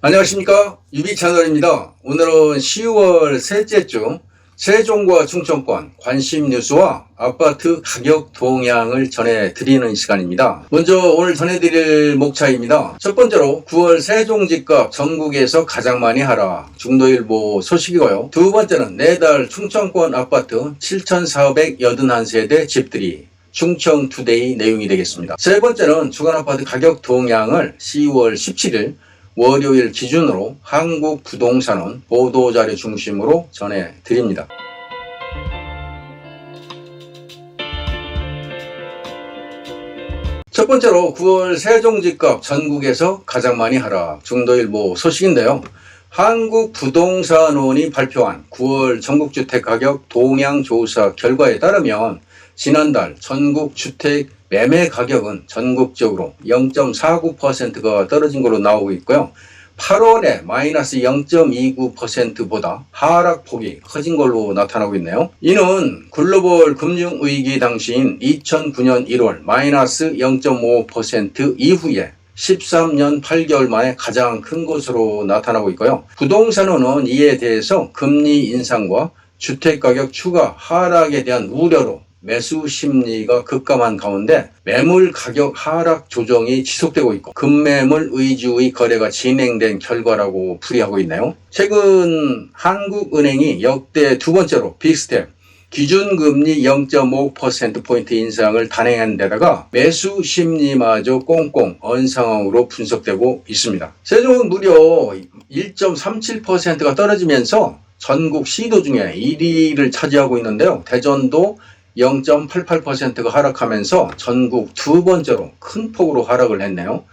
안녕하십니까, 유비채널입니다. 오늘은 10월 셋째 주 세종과 충청권 관심 뉴스와 아파트 가격 동향을 전해드리는 시간입니다. 먼저 오늘 전해드릴 목차입니다. 첫 번째로 9월 세종 집값 전국에서 가장 많이 하락, 중도일보 소식이고요. 두 번째는 내달 충청권 아파트 7,481세대 집들이, 충청투데이 내용이 되겠습니다. 세 번째는 주간 아파트 가격 동향을 10월 17일 월요일 기준으로 한국부동산원 보도자료 중심으로 전해드립니다. 첫 번째로 9월 세종집값 전국에서 가장 많이 하락, 중도일보 소식인데요. 한국부동산원이 발표한 9월 전국주택가격 동향조사 결과에 따르면 지난달 전국주택 매매 가격은 전국적으로 0.49%가 떨어진 걸로 나오고 있고요. 8월에 마이너스 0.29%보다 하락폭이 커진 걸로 나타나고 있네요. 이는 글로벌 금융위기 당시인 2009년 1월 마이너스 0.5% 이후에 13년 8개월 만에 가장 큰 것으로 나타나고 있고요. 부동산원은 이에 대해서 금리 인상과 주택가격 추가 하락에 대한 우려로 매수 심리가 급감한 가운데 매물 가격 하락 조정이 지속되고 있고 급매물 위주의 거래가 진행된 결과라고 풀이하고 있네요. 최근 한국은행이 역대 두 번째로 빅스텝 기준금리 0.5%포인트 인상을 단행한 데다가 매수 심리마저 꽁꽁 언 상황으로 분석되고 있습니다. 세종은 무려 1.37%가 떨어지면서 전국 시도 중에 1위를 차지하고 있는데요. 대전도 0.88%가 하락하면서 전국 두 번째로 큰 폭으로 하락을 했네요.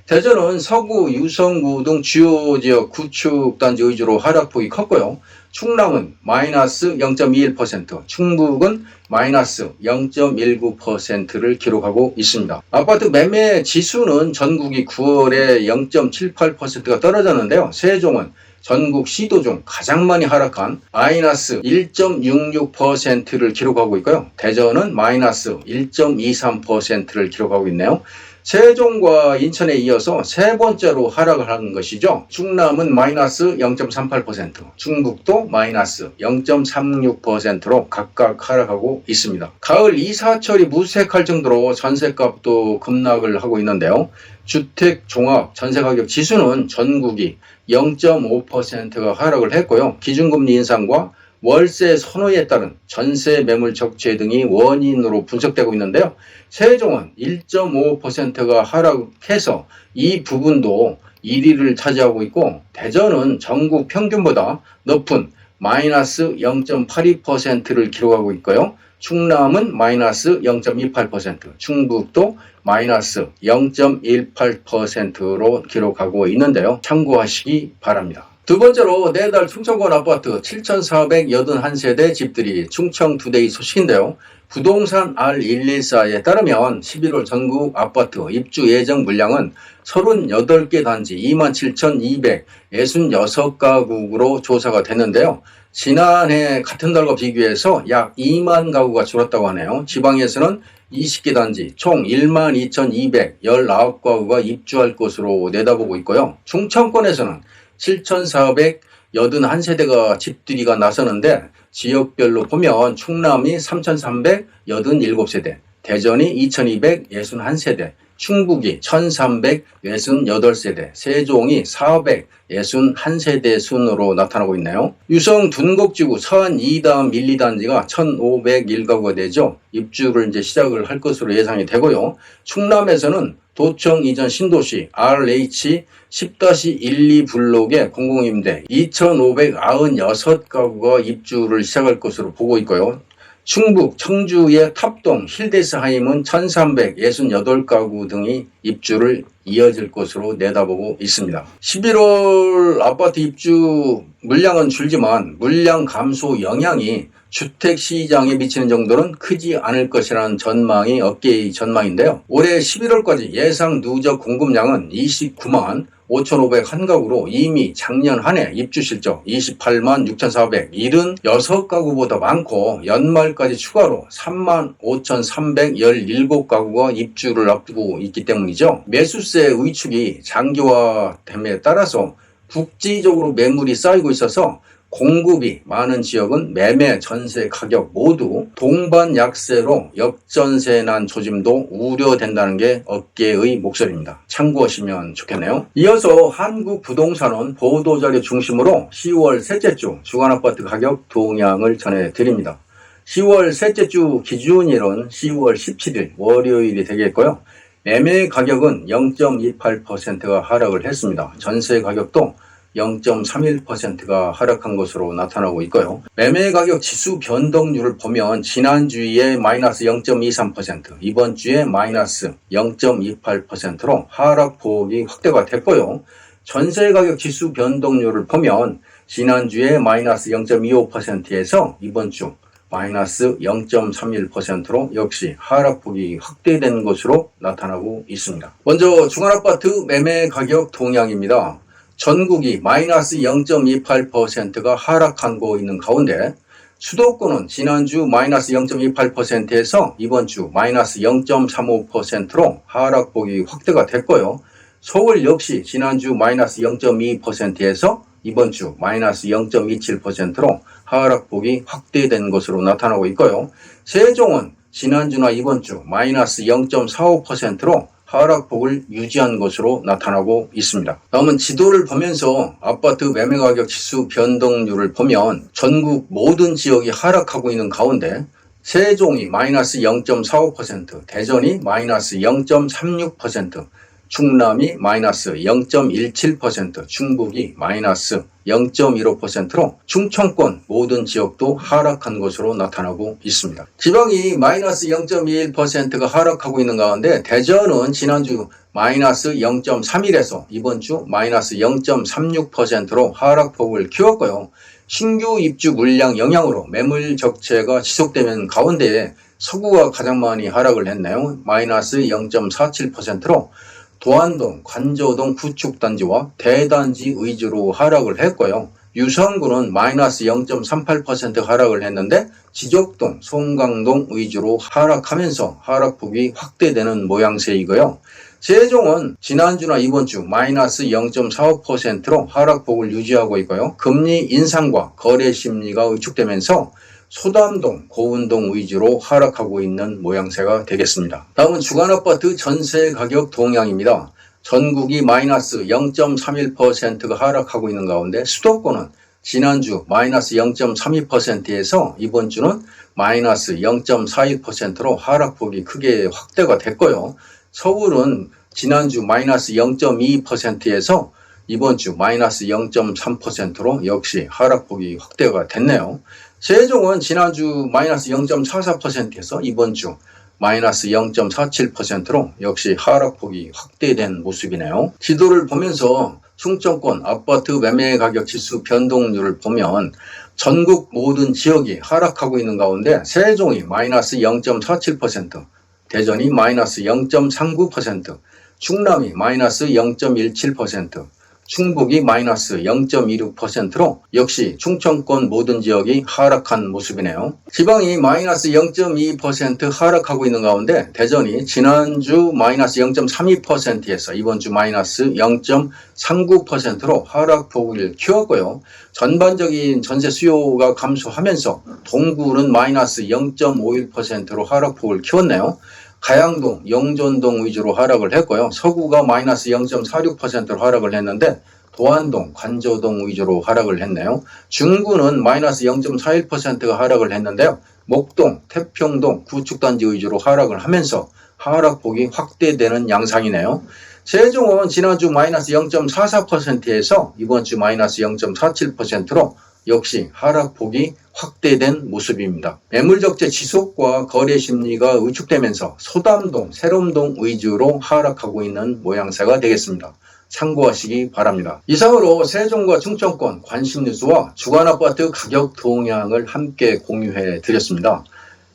대전은 서구, 유성구 등 주요 지역 구축단지 위주로 하락폭이 컸고요. 충남은 마이너스 0.21%, 충북은 마이너스 0.19%를 기록하고 있습니다. 아파트 매매 지수는 전국이 9월에 0.78%가 떨어졌는데요. 세종은 전국 시도 중 가장 많이 하락한 마이너스 1.66%를 기록하고 있고요. 대전은 마이너스 1.23%를 기록하고 있네요. 세종과 인천에 이어서 세 번째로 하락을 한 것이죠. 충남은 마이너스 0.38%, 충북도 마이너스 0.36%로 각각 하락하고 있습니다. 가을 이사철이 무색할 정도로 전셋값도 급락을 하고 있는데요. 주택 종합 전세가격 지수는 전국이 0.5%가 하락을 했고요. 기준금리 인상과 월세 선호에 따른 전세 매물 적체 등이 원인으로 분석되고 있는데요. 세종은 1.5%가 하락해서 이 부분도 1위를 차지하고 있고 대전은 전국 평균보다 높은 마이너스 0.82%를 기록하고 있고요. 충남은 마이너스 0.28%, 충북도 마이너스 0.18%로 기록하고 있는데요. 참고하시기 바랍니다. 두 번째로 내달 충청권 아파트 7,481세대 집들이 충청투데이 소식인데요. 부동산 R114에 따르면 11월 전국 아파트 입주 예정 물량은 38개 단지 27,266가구로 조사가 됐는데요. 지난해 같은 달과 비교해서 약 2만 가구가 줄었다고 하네요. 지방에서는 20개 단지 총 12,219가구가 입주할 것으로 내다보고 있고요. 충청권에서는 7,481세대가 집들이가 나서는데 지역별로 보면 충남이 3,387세대, 대전이 2,261세대, 충북이 1,368세대, 세종이 461세대 순으로 나타나고 있네요. 유성 둔곡지구 서안 2다음 1, 2단지가 1,501가구가 되죠. 입주를 이제 시작을 할 것으로 예상이 되고요. 충남에서는 도청 이전 신도시 RH 10-12 블록의 공공임대 2,596가구가 입주를 시작할 것으로 보고 있고요. 충북 청주의 탑동 힐데스하임은 1,368가구 등이 입주를 이어질 것으로 내다보고 있습니다. 11월 아파트 입주 물량은 줄지만 물량 감소 영향이 주택시장에 미치는 정도는 크지 않을 것이라는 전망이 업계의 전망인데요. 올해 11월까지 예상 누적 공급량은 29만 5,501가구로 이미 작년 한 해 입주 실적 28만 6,476가구보다 많고 연말까지 추가로 3만 5,317가구가 입주를 앞두고 있기 때문이죠. 매수세 위축이 장기화됨에 따라서 국지적으로 매물이 쌓이고 있어서 공급이 많은 지역은 매매, 전세 가격 모두 동반 약세로 역전세 난 조짐도 우려된다는 게 업계의 목소리입니다. 참고하시면 좋겠네요. 이어서 한국부동산원 보도자료 중심으로 10월 셋째 주 주간아파트 가격 동향을 전해드립니다. 10월 셋째 주 기준일은 10월 17일 월요일이 되겠고요. 매매 가격은 0.28%가 하락을 했습니다. 전세 가격도 0.31%가 하락한 것으로 나타나고 있고요. 매매 가격 지수 변동률을 보면 지난주에 마이너스 0.23%, 이번 주에 마이너스 0.28%로 하락폭이 확대가 됐고요. 전세 가격 지수 변동률을 보면 지난주에 마이너스 0.25%에서 이번 주 마이너스 0.31%로 역시 하락폭이 확대된 것으로 나타나고 있습니다. 먼저 주간아파트 매매 가격 동향입니다. 전국이 마이너스 0.28%가 하락하고 있는 가운데 수도권은 지난주 마이너스 0.28%에서 이번 주 마이너스 0.35%로 하락폭이 확대가 됐고요. 서울 역시 지난주 마이너스 0.2%에서 이번 주 마이너스 0.27%로 하락폭이 확대된 것으로 나타나고 있고요. 세종은 지난주나 이번 주 마이너스 0.45%로 하락폭을 유지한 것으로 나타나고 있습니다. 다음은 지도를 보면서 아파트 매매가격 지수 변동률을 보면 전국 모든 지역이 하락하고 있는 가운데 세종이 마이너스 0.45%, 대전이 마이너스 0.36%, 충남이 마이너스 0.17%, 충북이 마이너스 0.15%로 충청권 모든 지역도 하락한 것으로 나타나고 있습니다. 지방이 마이너스 0.21%가 하락하고 있는 가운데 대전은 지난주 마이너스 0.31에서 이번 주 마이너스 0.36%로 하락폭을 키웠고요. 신규 입주 물량 영향으로 매물 적체가 지속되는 가운데 서구가 가장 많이 하락을 했네요. 마이너스 0.47%로 도안동, 관저동 구축단지와 대단지 위주로 하락을 했고요. 유성구는 마이너스 0.38% 하락을 했는데 지적동, 송강동 위주로 하락하면서 하락폭이 확대되는 모양새이고요. 세종은 지난주나 이번 주 마이너스 0.45%로 하락폭을 유지하고 있고요. 금리 인상과 거래 심리가 위축되면서 소담동, 고운동 위주로 하락하고 있는 모양새가 되겠습니다. 다음은 주간아파트 전세 가격 동향입니다. 전국이 마이너스 0.31%가 하락하고 있는 가운데 수도권은 지난주 마이너스 0.32%에서 이번 주는 마이너스 0.41%로 하락폭이 크게 확대가 됐고요. 서울은 지난주 마이너스 0.22%에서 이번 주 마이너스 0.3%로 역시 하락폭이 확대가 됐네요. 세종은 지난주 마이너스 0.44%에서 이번 주 마이너스 0.47%로 역시 하락폭이 확대된 모습이네요. 지도를 보면서 충청권 아파트 매매 가격 지수 변동률을 보면 전국 모든 지역이 하락하고 있는 가운데 세종이 마이너스 0.47%, 대전이 마이너스 0.39%, 충남이 마이너스 0.17%, 충북이 마이너스 0.26%로 역시 충청권 모든 지역이 하락한 모습이네요. 지방이 마이너스 0.2% 하락하고 있는 가운데 대전이 지난주 마이너스 0.32%에서 이번 주 마이너스 0.39%로 하락폭을 키웠고요. 전반적인 전세 수요가 감소하면서 동구는 마이너스 0.51%로 하락폭을 키웠네요. 가양동, 영존동 위주로 하락을 했고요. 서구가 마이너스 0.46%로 하락을 했는데 도안동, 관저동 위주로 하락을 했네요. 중구는 마이너스 0.41%가 하락을 했는데요. 목동, 태평동, 구축단지 위주로 하락을 하면서 하락폭이 확대되는 양상이네요. 세종은 지난주 마이너스 0.44%에서 이번 주 마이너스 0.47%로 역시 하락폭이 확대된 모습입니다. 매물적재 지속과 거래 심리가 위축되면서 소담동, 세롬동 위주로 하락하고 있는 모양새가 되겠습니다. 참고하시기 바랍니다. 이상으로 세종과 충청권 관심 뉴스와 주간아파트 가격 동향을 함께 공유해 드렸습니다.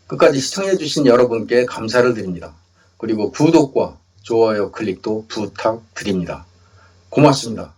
끝까지 시청해 주신 여러분께 감사를 드립니다. 그리고 구독과 좋아요 클릭도 부탁드립니다. 고맙습니다.